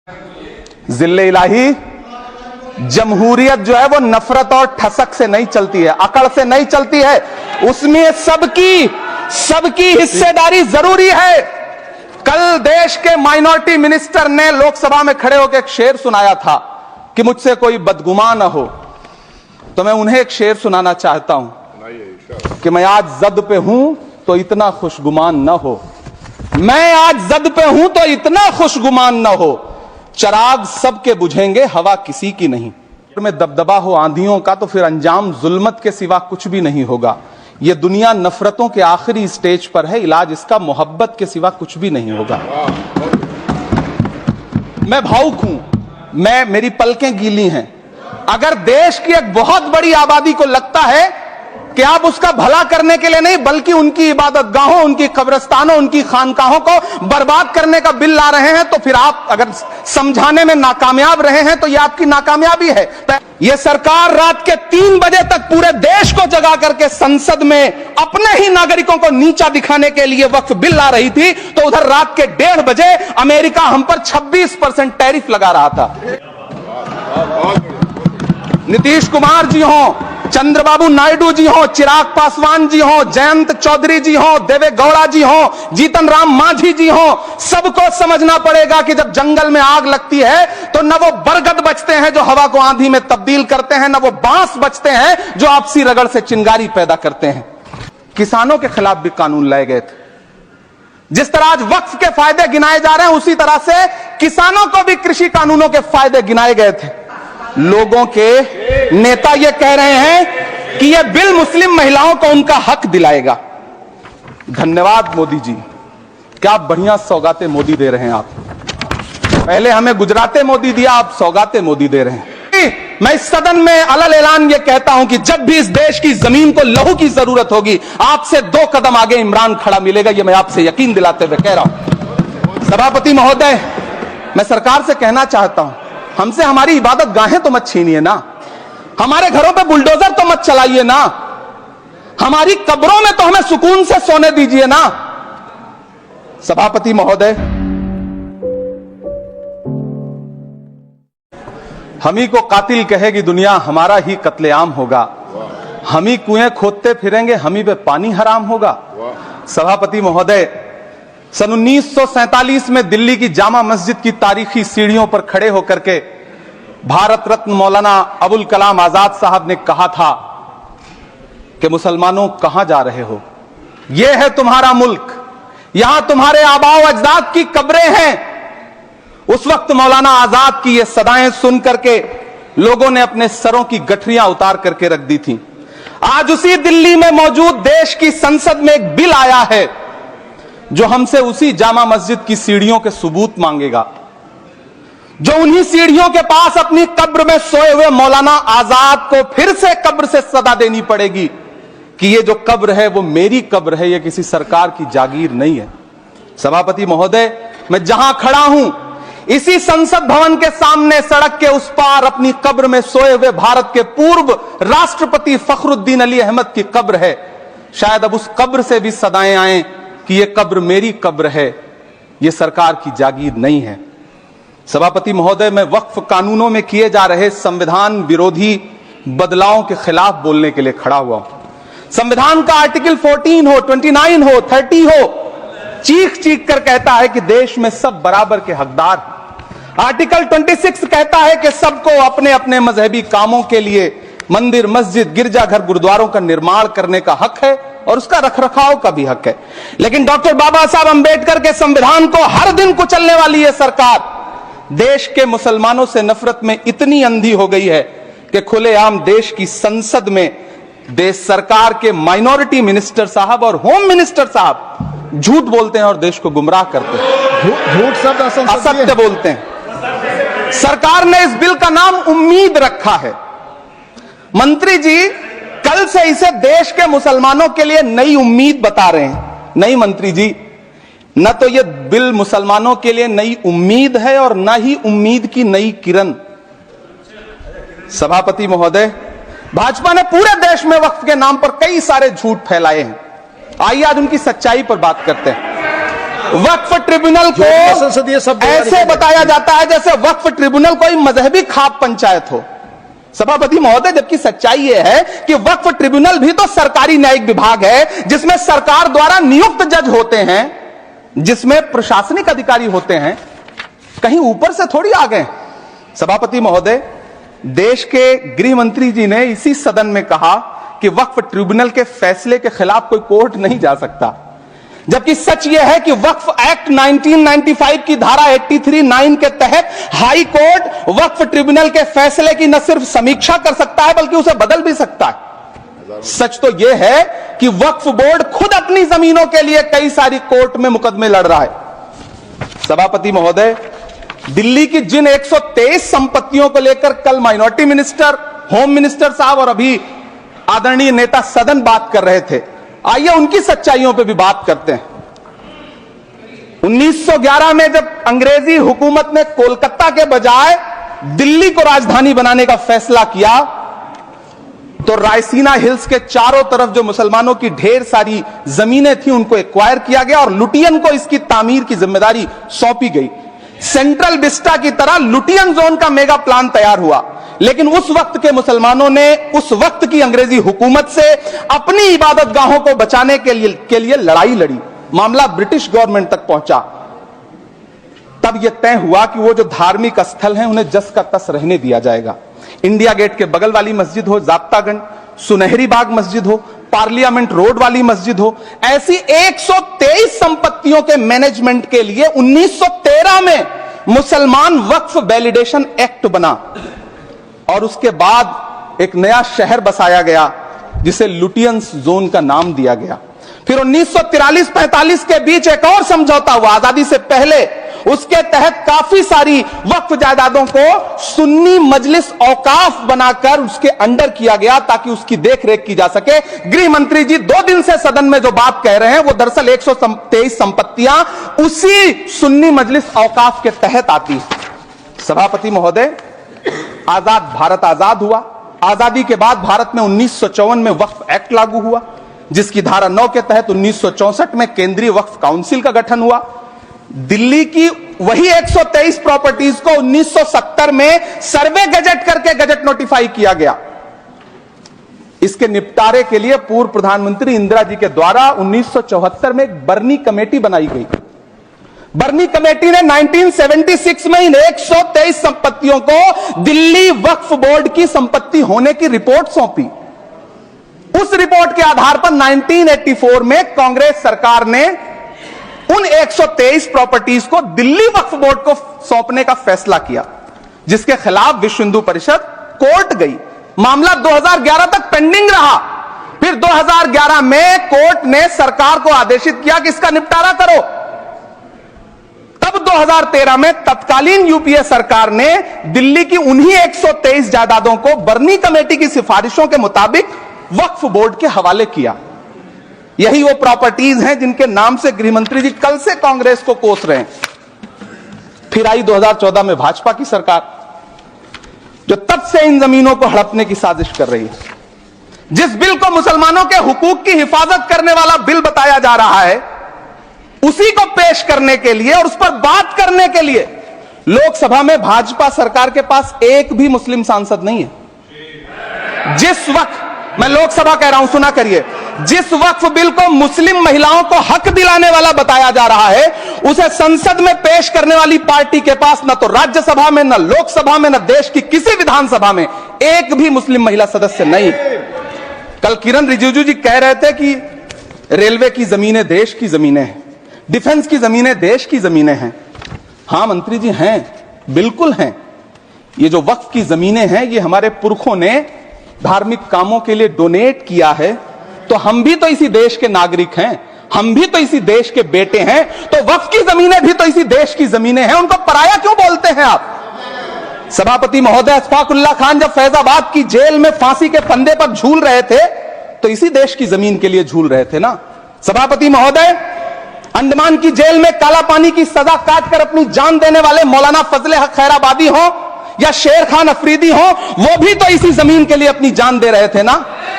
जिल्ले इलाही, जमहूरियत जो है वो नफरत और ठसक से नहीं चलती है, अकड़ से नहीं चलती है, उसमें सबकी हिस्सेदारी जरूरी है। कल देश के माइनॉरिटी मिनिस्टर ने लोकसभा में खड़े होकर एक शेर सुनाया था कि मुझसे कोई बदगुमान न हो, तो मैं उन्हें एक शेर सुनाना चाहता हूं कि मैं आज जद पे हूं तो इतना खुशगुमान न हो, मैं आज जद पे हूं तो इतना खुशगुमान न हो, चराग सबके बुझेंगे हवा किसी की नहीं। में दबदबा हो आंधियों का तो फिर अंजाम जुल्मत के सिवा कुछ भी नहीं होगा। यह दुनिया नफरतों के आखिरी स्टेज पर है, इलाज इसका मोहब्बत के सिवा कुछ भी नहीं होगा। मैं भावुक हूं, मेरी पलकें गीली हैं। अगर देश की एक बहुत बड़ी आबादी को लगता है कि आप उसका भला करने के लिए नहीं बल्कि उनकी इबादतगाहों, उनकी कब्रिस्तानों, उनकी खानकाहों को बर्बाद करने का बिल ला रहे हैं, तो फिर आप अगर समझाने में नाकामयाब रहे हैं तो यह आपकी नाकामयाबी है। यह सरकार रात के 3 बजे तक पूरे देश को जगा करके संसद में अपने ही नागरिकों को नीचा दिखाने के लिए वक्फ बिल ला रही थी, तो उधर रात के 1:30 बजे अमेरिका हम पर 26% टैरिफ लगा रहा था। नीतीश कुमार जी हो, चंद्रबाबू नायडू जी हो, चिराग पासवान जी हो, जयंत चौधरी जी हो, देवे गौड़ा जी हो, जीतन राम मांझी जी हो, सबको समझना पड़ेगा कि जब जंगल में आग लगती है तो न वो बरगद बचते हैं जो हवा को आंधी में तब्दील करते हैं, न वो बांस बचते हैं जो आपसी रगड़ से चिंगारी पैदा करते हैं। किसानों के खिलाफ भी कानून लाए गए थे। जिस तरह आज वक्फ के फायदे गिनाए जा रहे हैं, उसी तरह से किसानों को भी कृषि कानूनों के फायदे गिनाए गए थे। लोगों के नेता यह कह रहे हैं कि यह बिल मुस्लिम महिलाओं को उनका हक दिलाएगा। धन्यवाद मोदी जी, क्या बढ़िया सौगातें मोदी दे रहे हैं आप। पहले हमें गुजराते मोदी दिया, आप सौगातें मोदी दे रहे हैं। मैं इस सदन में अलग ऐलान यह कहता हूं कि जब भी इस देश की जमीन को लहू की जरूरत होगी, आपसे 2 कदम आगे इमरान खड़ा मिलेगा, यह मैं आपसे यकीन दिलाते हुए कह रहा हूं। सभापति महोदय, मैं सरकार से कहना चाहता हूं, हमसे हमारी इबादत गाहें तो मत छीनिए ना, हमारे घरों पे बुलडोजर तो मत चलाइए ना, हमारी कब्रों में तो हमें सुकून से सोने दीजिए ना। सभापति महोदय, हम ही को कातिल कहेगी दुनिया, हमारा ही कत्लेआम होगा, हम ही कुएं खोदते फिरेंगे, हम ही पे पानी हराम होगा। सभापति महोदय, सन 1947 में दिल्ली की जामा मस्जिद की तारीखी सीढ़ियों पर खड़े होकर के भारत रत्न मौलाना अबुल कलाम आजाद साहब ने कहा था कि मुसलमानों कहां जा रहे हो, यह है तुम्हारा मुल्क, यहां तुम्हारे आबाओ अजदाद की कब्रें हैं। उस वक्त मौलाना आजाद की ये सदाएं सुन करके लोगों ने अपने सरों की गठरियां उतार करके रख दी थी। आज उसी दिल्ली में मौजूद देश की संसद में एक बिल आया है जो हमसे उसी जामा मस्जिद की सीढ़ियों के सबूत मांगेगा, जो उन्हीं सीढ़ियों के पास अपनी कब्र में सोए हुए मौलाना आजाद को फिर से कब्र से सदा देनी पड़ेगी कि ये जो कब्र है वो मेरी कब्र है, ये किसी सरकार की जागीर नहीं है। सभापति महोदय, मैं जहां खड़ा हूं इसी संसद भवन के सामने सड़क के उस पार अपनी कब्र में सोए हुए भारत के पूर्व राष्ट्रपति फखरुद्दीन अली अहमद की कब्र है। शायद अब उस कब्र से भी सदाएं आए कि यह कब्र मेरी कब्र है, यह सरकार की जागीर नहीं है। सभापति महोदय, मैं वक्फ कानूनों में किए जा रहे संविधान विरोधी बदलावों के खिलाफ बोलने के लिए खड़ा हुआ हूं। संविधान का आर्टिकल 14 हो, 29 हो, 30 हो, चीख चीख कर कहता है कि देश में सब बराबर के हकदार। आर्टिकल 26 कहता है कि सबको अपने अपने मजहबी कामों के लिए मंदिर, मस्जिद, गिरजाघर, गुरुद्वारों का निर्माण करने का हक है और उसका रखरखाव का भी हक है। लेकिन डॉक्टर बाबा साहब अंबेडकर के संविधान को हर दिन कुचलने वाली यह सरकार देश के मुसलमानों से नफरत में इतनी अंधी हो गई है कि खुलेआम देश की संसद में देश सरकार के माइनॉरिटी मिनिस्टर साहब और होम मिनिस्टर साहब झूठ बोलते हैं और देश को गुमराह करते हैं, झूठ शब्द असत्य बोलते हैं। सरकार ने इस बिल का नाम उम्मीद रखा है। मंत्री जी कल से इसे देश के मुसलमानों के लिए नई उम्मीद बता रहे हैं। नहीं मंत्री जी, न तो यह बिल मुसलमानों के लिए नई उम्मीद है और न ही उम्मीद की नई किरण। सभापति महोदय, भाजपा ने पूरे देश में वक्फ के नाम पर कई सारे झूठ फैलाए हैं। आइए आज उनकी सच्चाई पर बात करते हैं। वक्फ ट्रिब्यूनल को संसदीय शब्द ऐसे बताया जाता है जैसे वक्फ ट्रिब्यूनल कोई मजहबी खाप पंचायत हो। सभापति महोदय, जबकि सच्चाई यह है कि वक्फ ट्रिब्यूनल भी तो सरकारी न्यायिक विभाग है, जिसमें सरकार द्वारा नियुक्त जज होते हैं, जिसमें प्रशासनिक अधिकारी होते हैं, कहीं ऊपर से थोड़ी आ गए। सभापति महोदय, देश के गृह मंत्री जी ने इसी सदन में कहा कि वक्फ ट्रिब्यूनल के फैसले के खिलाफ कोई कोर्ट नहीं जा सकता, जबकि सच यह है कि वक्फ एक्ट 1995 की धारा 83(9) के तहत हाई कोर्ट वक्फ ट्रिब्यूनल के फैसले की न सिर्फ समीक्षा कर सकता है बल्कि उसे बदल भी सकता है। सच तो यह है कि वक्फ बोर्ड खुद अपनी जमीनों के लिए कई सारी कोर्ट में मुकदमे लड़ रहा है। सभापति महोदय, दिल्ली की जिन 123 संपत्तियों को लेकर कल माइनॉरिटी मिनिस्टर, होम मिनिस्टर साहब और अभी आदरणीय नेता सदन बात कर रहे थे, आइए उनकी सच्चाइयों पे भी बात करते हैं। 1911 में जब अंग्रेजी हुकूमत ने कोलकाता के बजाय दिल्ली को राजधानी बनाने का फैसला किया, तो रायसीना हिल्स के चारों तरफ जो मुसलमानों की ढेर सारी जमीनें थी उनको एक्वायर किया गया और लुटियन को इसकी तामीर की जिम्मेदारी सौंपी गई। सेंट्रल विस्टा की तरह लुटियन जोन का मेगा प्लान तैयार हुआ, लेकिन उस वक्त के मुसलमानों ने उस वक्त की अंग्रेजी हुकूमत से अपनी इबादत गाहों को बचाने के लिए लड़ाई लड़ी। मामला ब्रिटिश गवर्नमेंट तक पहुंचा। तब यह तय हुआ कि वो जो धार्मिक स्थल हैं उन्हें जस का तस रहने दिया जाएगा। इंडिया गेट के बगल वाली मस्जिद हो, जाब्तागंज, सुनहरी बाग मस्जिद हो, पार्लियामेंट रोड वाली मस्जिद हो, ऐसी 123 संपत्तियों के मैनेजमेंट के लिए 1913 में मुसलमान वक्फ वैलिडेशन एक्ट बना और उसके बाद एक नया शहर बसाया गया जिसे लुटियंस जोन का नाम दिया गया। फिर 1943-45 के बीच एक और समझौता हुआ आजादी से पहले, उसके तहत काफी सारी वक्फ जायदादों को सुन्नी मजलिस औकाफ बनाकर उसके अंडर किया गया ताकि उसकी देखरेख की जा सके। गृह मंत्री जी 2 दिन से सदन में जो बात कह रहे हैं वो दरअसल 123 संपत्तियां उसी सुन्नी मजलिस औकाफ के तहत आती है। सभापति महोदय, आजाद भारत आजाद हुआ। आजादी के बाद भारत में 1954 में वक्फ एक्ट लागू हुआ, जिसकी धारा 9 के तहत 1964 में केंद्रीय वक्फ काउंसिल का गठन हुआ। दिल्ली की वही 123 प्रॉपर्टीज को 1970 में सर्वे गजट करके गजट नोटिफाई किया गया। इसके निपटारे के लिए पूर्व प्रधानमंत्री इंदिरा जी के द्वारा 1974 में एक बर्नी कमेटी बनाई गई। बर्नी कमेटी ने 1976 में इन 123 संपत्तियों को दिल्ली वक्फ बोर्ड की संपत्ति होने की रिपोर्ट सौंपी। उस रिपोर्ट के आधार पर 1984 में कांग्रेस सरकार ने उन 123 प्रॉपर्टीज को दिल्ली वक्फ बोर्ड को सौंपने का फैसला किया, जिसके खिलाफ विश्व हिंदू परिषद कोर्ट गई। मामला 2011 तक पेंडिंग रहा। फिर 2011 में कोर्ट ने सरकार को आदेशित किया कि इसका निपटारा करो। तब 2013 में तत्कालीन यूपीए सरकार ने दिल्ली की उन्हीं 123 जायदादों को बर्नी कमेटी की सिफारिशों के मुताबिक वक्फ बोर्ड के हवाले किया। यही वो प्रॉपर्टीज हैं जिनके नाम से गृहमंत्री जी कल से कांग्रेस को कोस रहे हैं। फिर आई 2014 में भाजपा की सरकार, जो तब से इन जमीनों को हड़पने की साजिश कर रही है। जिस बिल को मुसलमानों के हुकूक की हिफाजत करने वाला बिल बताया जा रहा है, उसी को पेश करने के लिए और उस पर बात करने के लिए लोकसभा में भाजपा सरकार के पास एक भी मुस्लिम सांसद नहीं है। जिस वक्त, मैं लोकसभा कह रहा हूं, सुना करिए, जिस वक्फ बिल को मुस्लिम महिलाओं को हक दिलाने वाला बताया जा रहा है, उसे संसद में पेश करने वाली पार्टी के पास न तो राज्यसभा में, न लोकसभा में, न देश की किसी विधानसभा में एक भी मुस्लिम महिला सदस्य नहीं। कल किरण रिजिजू जी कह रहे थे कि रेलवे की जमीनें देश की जमीनें हैं, डिफेंस की जमीनें देश की जमीनें हैं। हां मंत्री जी, हैं, बिल्कुल हैं। ये जो वक्फ की जमीनें हैं, ये हमारे पुरखों ने धार्मिक कामों के लिए डोनेट किया है, तो हम भी तो इसी देश के नागरिक हैं, हम भी तो इसी देश के बेटे हैं, तो वक्फ की जमीनें भी तो इसी देश की जमीनें हैं। उनको पराया क्यों बोलते हैं आप? सभापति महोदय, अशफाकुल्लाह खान जब फैजाबाद की जेल में फांसी के फंदे पर झूल रहे थे, तो इसी देश की जमीन के लिए झूल रहे थे ना। सभापति महोदय, अंडमान की जेल में काला पानी की सजा काटकर अपनी जान देने वाले मौलाना फजले हक खैराबादी हो या शेर खान अफरीदी हो, वो भी तो इसी जमीन के लिए अपनी जान दे रहे थे ना।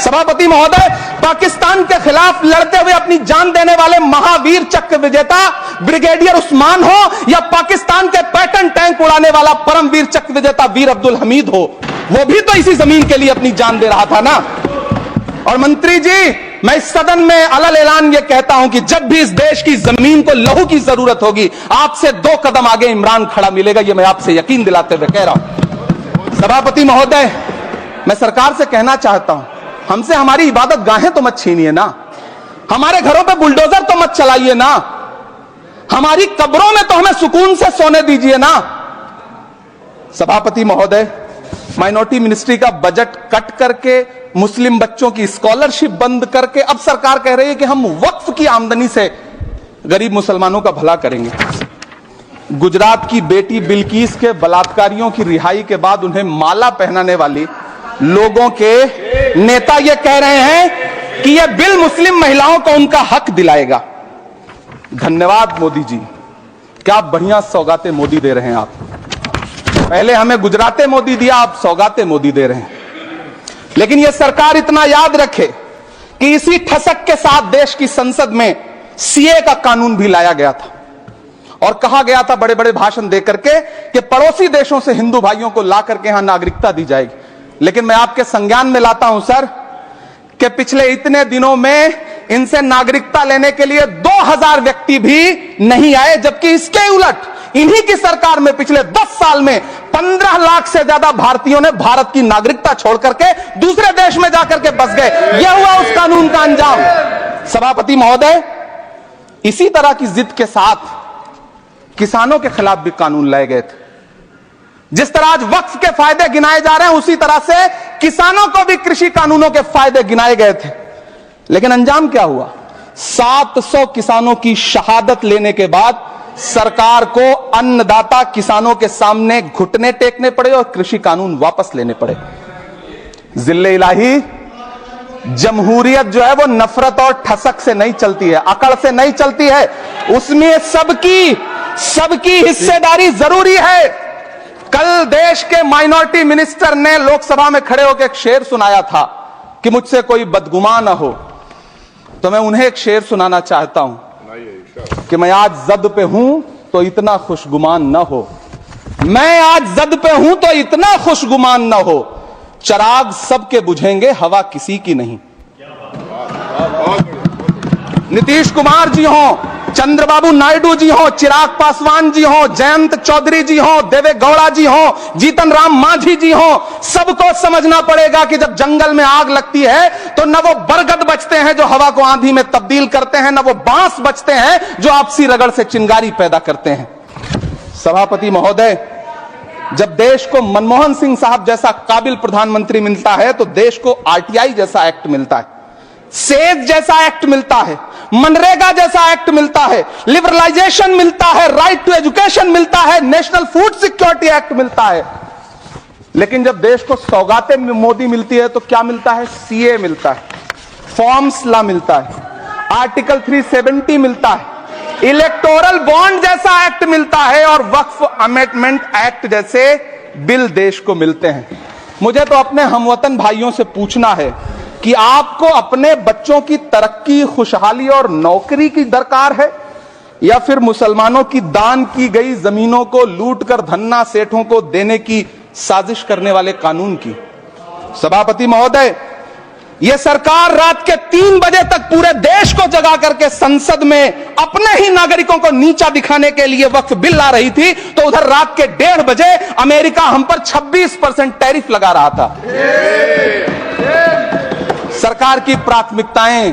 सभापति महोदय, पाकिस्तान के खिलाफ लड़ते हुए अपनी जान देने वाले महावीर चक्र विजेता ब्रिगेडियर उस्मान हो या पाकिस्तान के पैटर्न टैंक उड़ाने वाला परमवीर चक्र विजेता वीर अब्दुल हमीद हो, वो भी तो इसी जमीन के लिए अपनी जान दे रहा था ना। और मंत्री जी, मैं इस सदन में अलल ऐलान ये कहता हूं कि जब भी इस देश की जमीन को लहू की जरूरत होगी, आपसे 2 कदम आगे इमरान खड़ा मिलेगा, ये मैं आपसे यकीन दिलाते हुए कह रहा हूं। सभापति महोदय, मैं सरकार से कहना चाहता हूं, हमसे हमारी इबादत गाहें तो मत छीनिए ना, हमारे घरों पे बुलडोजर तो मत चलाइए ना, हमारी कब्रों में तो हमें सुकून से सोने दीजिए ना। सभापति महोदय, माइनॉरिटी मिनिस्ट्री का बजट कट करके, मुस्लिम बच्चों की स्कॉलरशिप बंद करके अब सरकार कह रही है कि हम वक्फ की आमदनी से गरीब मुसलमानों का भला करेंगे। गुजरात की बेटी बिल्किस के बलात्कारियों की रिहाई के बाद उन्हें माला पहनाने वाली लोगों के नेता ये कह रहे हैं कि यह बिल मुस्लिम महिलाओं को उनका हक दिलाएगा। धन्यवाद मोदी जी, क्या बढ़िया सौगातें मोदी दे रहे हैं आप। पहले हमें गुजराते मोदी दिया, आप सौगाते मोदी दे रहे हैं। लेकिन यह सरकार इतना याद रखे कि इसी ठसक के साथ देश की संसद में सीए का कानून भी लाया गया था और कहा गया था बड़े बड़े भाषण देकर के कि पड़ोसी देशों से हिंदू भाइयों को ला करके यहां नागरिकता दी जाएगी। लेकिन मैं आपके संज्ञान में लाता हूं सर कि पिछले इतने दिनों में इनसे नागरिकता लेने के लिए 2000 व्यक्ति भी नहीं आए, जबकि इसके उलट इन्हीं की सरकार में पिछले 10 साल में 15 लाख से ज्यादा भारतीयों ने भारत की नागरिकता छोड़ करके दूसरे देश में जाकर के बस गए। यह हुआ उस कानून का अंजाम। सभापति महोदय, इसी तरह की जिद के साथ किसानों के खिलाफ भी कानून लाए गए थे। जिस तरह आज वक्फ के फायदे गिनाए जा रहे हैं, उसी तरह से किसानों को भी कृषि कानूनों के फायदे गिनाए गए थे। लेकिन अंजाम क्या हुआ? 700 किसानों की शहादत लेने के बाद सरकार को अन्नदाता किसानों के सामने घुटने टेकने पड़े और कृषि कानून वापस लेने पड़े। जिल्ले इलाही, जमहूरियत जो है वो नफरत और ठसक से नहीं चलती है, अकड़ से नहीं चलती है, उसमें सबकी हिस्सेदारी जरूरी है। कल देश के माइनॉरिटी मिनिस्टर ने लोकसभा में खड़े होकर एक शेर सुनाया था कि मुझसे कोई बदगुमान न हो, तो मैं उन्हें एक शेर सुनाना चाहता हूं कि मैं आज जद पे हूं तो इतना खुशगुमान न हो, मैं आज जद पे हूं तो इतना खुशगुमान न हो, चिराग सबके बुझेंगे हवा किसी की नहीं। नीतीश कुमार जी हो, चंद्रबाबू नायडू जी हो, चिराग पासवान जी हो, जयंत चौधरी जी हो, देवे गौड़ा जी हो, जीतन राम मांझी जी हो, सबको समझना पड़ेगा कि जब जंगल में आग लगती है तो न वो बरगद बचते हैं जो हवा को आंधी में तब्दील करते हैं, न वो बांस बचते हैं जो आपसी रगड़ से चिंगारी पैदा करते हैं। सभापति महोदय, जब देश को मनमोहन सिंह साहब जैसा काबिल प्रधानमंत्री मिलता है तो देश को आरटीआई जैसा एक्ट मिलता है, सेज जैसा एक्ट मिलता है, मनरेगा जैसा एक्ट मिलता है, लिबरलाइजेशन मिलता है, राइट टू एजुकेशन मिलता है, नेशनल फूड सिक्योरिटी एक्ट मिलता है। लेकिन जब देश को सौगातें मोदी मिलती है तो क्या मिलता है? सीए मिलता है, फॉर्म्स लॉ मिलता है, आर्टिकल 370 मिलता है, इलेक्टोरल बॉन्ड जैसा एक्ट मिलता है और वक्फ अमेंडमेंट एक्ट जैसे बिल देश को मिलते हैं। मुझे तो अपने हमवतन भाइयों से पूछना है कि आपको अपने बच्चों की तरक्की, खुशहाली और नौकरी की दरकार है या फिर मुसलमानों की दान की गई जमीनों को लूटकर धन्ना सेठों को देने की साजिश करने वाले कानून की? सभापति महोदय, यह सरकार रात के 3 बजे तक पूरे देश को जगा करके संसद में अपने ही नागरिकों को नीचा दिखाने के लिए वक्फ बिल ला रही थी, तो उधर रात के 1:30 बजे अमेरिका हम पर 26% टैरिफ लगा रहा था। सरकार की प्राथमिकताएं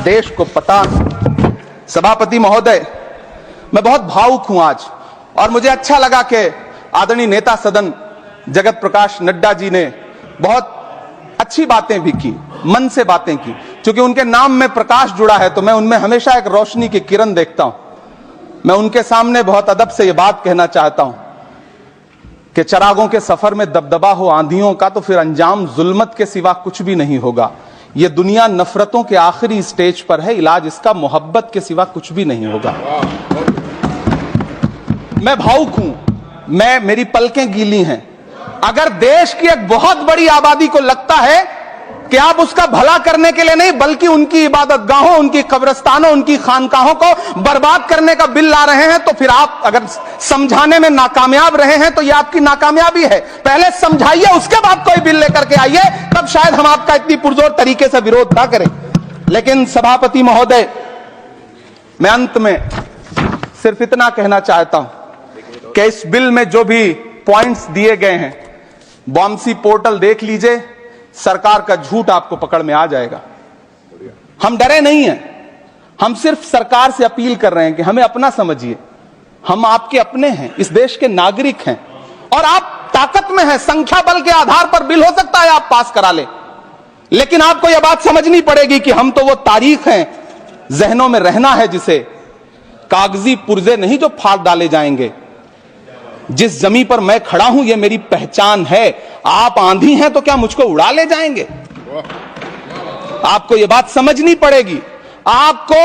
देश को पता। सभापति महोदय, मैं बहुत भावुक हूं आज और मुझे अच्छा लगा कि आदरणीय नेता सदन जगत प्रकाश नड्डा जी ने बहुत अच्छी बातें भी की, मन से बातें की। क्योंकि उनके नाम में प्रकाश जुड़ा है तो मैं उनमें हमेशा एक रोशनी की किरण देखता हूं। मैं उनके सामने बहुत अदब से यह बात कहना चाहता हूं कि चिरागों के सफर में दबदबा हो आंधियों का तो फिर अंजाम जुल्मत के सिवा कुछ भी नहीं होगा। यह दुनिया नफरतों के आखिरी स्टेज पर है, इलाज इसका मोहब्बत के सिवा कुछ भी नहीं होगा। मैं भावुक हूं, मेरी पलकें गीली हैं। अगर देश की एक बहुत बड़ी आबादी को लगता है कि आप उसका भला करने के लिए नहीं बल्कि उनकी इबादत गाहों, उनकी कब्रिस्तानों, उनकी खानकाहों को बर्बाद करने का बिल ला रहे हैं। तो फिर आप अगर समझाने में नाकामयाब रहे हैं तो यह आपकी नाकामयाबी है। पहले समझाइए, उसके बाद कोई बिल लेकर के आइए, तब शायद हम आपका इतनी पुरजोर तरीके से विरोध ना करें। लेकिन सभापति महोदय, मैं अंत में सिर्फ इतना कहना चाहता हूं कि इस बिल में जो भी पॉइंट्स दिए गए हैं, बॉम्सी पोर्टल देख लीजिए, सरकार का झूठ आपको पकड़ में आ जाएगा। हम डरे नहीं हैं, हम सिर्फ सरकार से अपील कर रहे हैं कि हमें अपना समझिए। हम आपके अपने हैं, इस देश के नागरिक हैं और आप ताकत में हैं। संख्या बल के आधार पर बिल हो सकता है आप पास करा ले, लेकिन आपको यह बात समझनी पड़ेगी कि हम तो वो तारीख हैं, जहनों में रहना है जिसे, कागजी पुर्जे नहीं जो फाड़ डाले जाएंगे। जिस जमीन पर मैं खड़ा हूं यह मेरी पहचान है। आप आंधी हैं तो क्या मुझको उड़ा ले जाएंगे? आपको यह बात समझनी पड़ेगी। आपको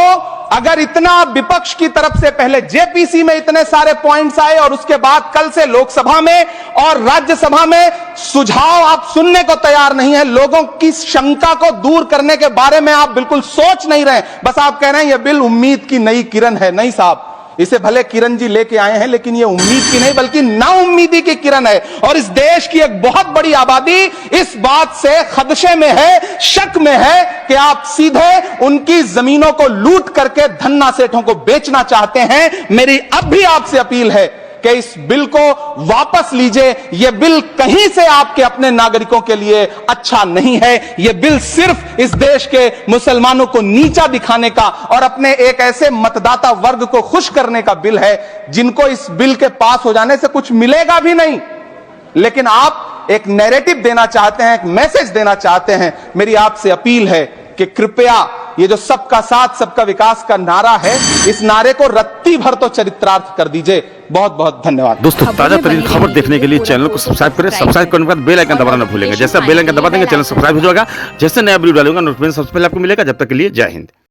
अगर इतना विपक्ष की तरफ से पहले जेपीसी में इतने सारे पॉइंट्स आए और उसके बाद कल से लोकसभा में और राज्यसभा में सुझाव आप सुनने को तैयार नहीं है, लोगों की शंका को दूर करने के बारे में आप बिल्कुल सोच नहीं रहे, बस आप कह रहे हैं यह बिल उम्मीद की नई किरण है। नहीं साहब, इसे भले किरण जी लेके आए हैं, लेकिन यह उम्मीद की नहीं बल्कि नाउम्मीदी की किरण है। और इस देश की एक बहुत बड़ी आबादी इस बात से खदशे में है, शक में है कि आप सीधे उनकी जमीनों को लूट करके धन्ना सेठों को बेचना चाहते हैं। मेरी अब भी आपसे अपील है कि इस बिल को वापस लीजिए। यह बिल कहीं से आपके अपने नागरिकों के लिए अच्छा नहीं है। यह बिल सिर्फ इस देश के मुसलमानों को नीचा दिखाने का और अपने एक ऐसे मतदाता वर्ग को खुश करने का बिल है जिनको इस बिल के पास हो जाने से कुछ मिलेगा भी नहीं, लेकिन आप एक नैरेटिव देना चाहते हैं, एक मैसेज देना चाहते हैं। मेरी आपसे अपील है कि कृपया ये जो सबका साथ सबका विकास का नारा है, इस नारे को रत्ती भर तो चरित्रार्थ कर दीजिए। बहुत बहुत धन्यवाद। दोस्तों, ताजा तरीन खबर देखने के लिए चैनल को सब्सक्राइब करें। सब्सक्राइब करने के बाद बेल आइकन दबाना न भूलेंगे। जैसे बेल आइकन दबा देंगे चैनल सब्सक्राइब हो जाएगा। जैसे नया वीडियो डालूंगा नोटिफिकेशन सबसे पहले आपको मिलेगा। जब तक के लिए जय हिंद।